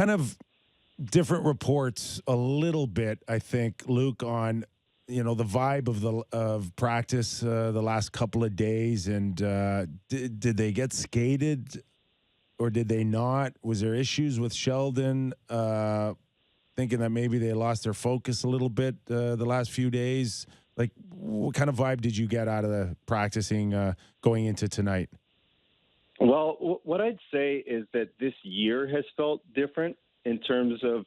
kind of different reports a little bit, I think, Luke, on the vibe of practice the last couple of days, and did they get skated or did they not? Was there issues with Sheldon? Thinking that maybe they lost their focus a little bit the last few days. Like, what kind of vibe did you get out of the practicing going into tonight? Well, what I'd say is that this year has felt different in terms of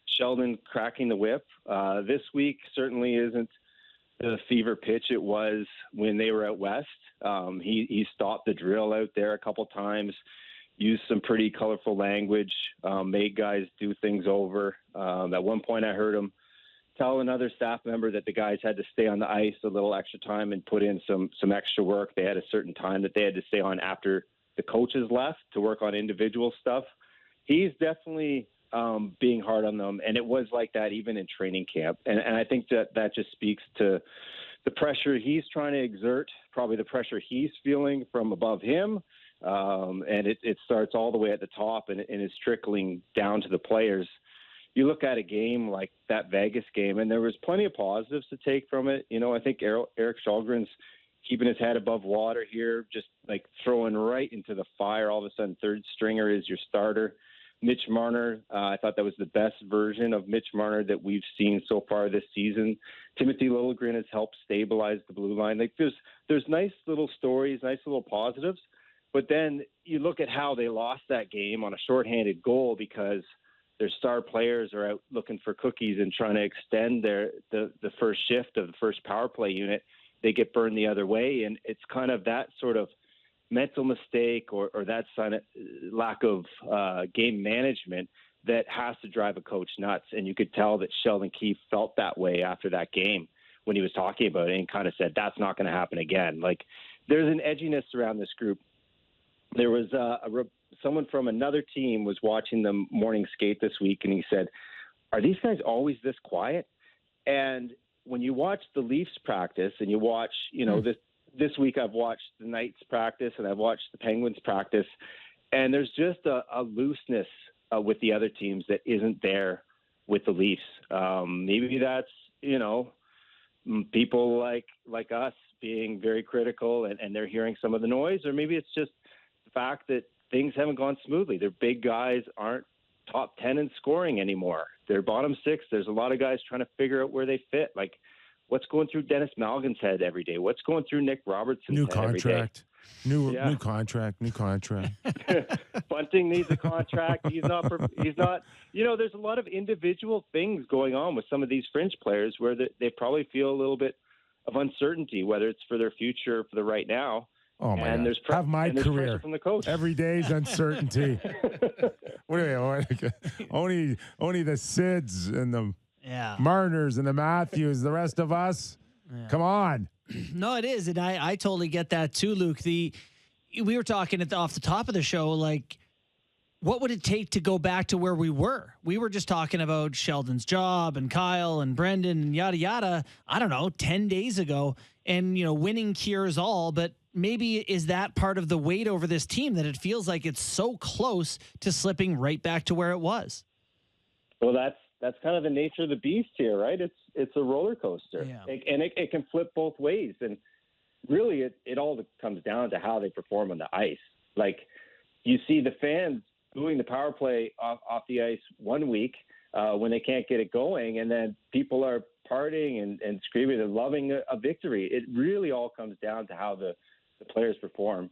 Sheldon cracking the whip. This week certainly isn't the fever pitch it was when they were at West. He stopped the drill out there a couple times, used some pretty colorful language, made guys do things over. At one point I heard him tell another staff member that the guys had to stay on the ice a little extra time and put in some extra work. They had a certain time that they had to stay on after the coaches left to work on individual stuff. He's definitely being hard on them, and it was like that even in training camp. And I think that just speaks to the pressure he's trying to exert, probably the pressure he's feeling from above him, and it starts all the way at the top and is trickling down to the players. You look at a game like that Vegas game, and there was plenty of positives to take from it. I think Eric Shalgren's keeping his head above water here, just like throwing right into the fire. All of a sudden, third stringer is your starter. Mitch Marner, I thought that was the best version of Mitch Marner that we've seen so far this season. Timothy Liljegren has helped stabilize the blue line. Like there's nice little stories, nice little positives, but then you look at how they lost that game on a shorthanded goal because their star players are out looking for cookies and trying to extend the first shift of the first power play unit. They get burned the other way, and it's kind of that sort of mental mistake or that sign of lack of game management that has to drive a coach nuts. And you could tell that Sheldon Keefe felt that way after that game when he was talking about it and kind of said, that's not going to happen again. Like, there's an edginess around this group. There was someone from another team was watching the morning skate this week, and he said, are these guys always this quiet? And when you watch the Leafs practice and you watch, this week I've watched the Knights practice and I've watched the Penguins practice, and there's just a looseness with the other teams that isn't there with the Leafs. Maybe that's, people like us being very critical and they're hearing some of the noise, or maybe it's just the fact that things haven't gone smoothly. Their big guys aren't top 10 in scoring anymore. They're bottom six. There's a lot of guys trying to figure out where they fit. Like, what's going through Dennis Malgin's head every day? What's going through Nick Robertson's head every day? New contract. Bunting needs a contract. He's not, there's a lot of individual things going on with some of these fringe players where they probably feel a little bit of uncertainty, whether it's for their future or for the right now. Oh my God! Have my career from the coach. Every day's uncertainty. What are they? Only the Sids and the Marners and the Matthews. The rest of us, come on. No, it is, and I totally get that too, Luke. We were talking off the top of the show, like, what would it take to go back to where we were? We were just talking about Sheldon's job and Kyle and Brendan and yada yada. I don't know, 10 days ago, and winning cures all, but. Maybe is that part of the weight over this team that it feels like it's so close to slipping right back to where it was? Well, that's kind of the nature of the beast here, right? It's a roller coaster, and it can flip both ways. And really, it all comes down to how they perform on the ice. Like, you see the fans booing the power play off the ice one week when they can't get it going, and then people are partying and screaming and loving a victory. It really all comes down to how the players perform.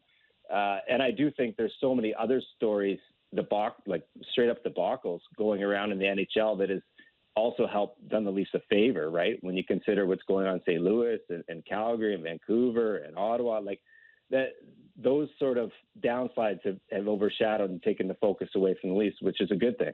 And I do think there's so many other stories, like straight up debacles going around in the NHL that has also done the Leafs a favor, right? When you consider what's going on in St. Louis and Calgary and Vancouver and Ottawa, like that, those sort of downsides have overshadowed and taken the focus away from the Leafs, which is a good thing.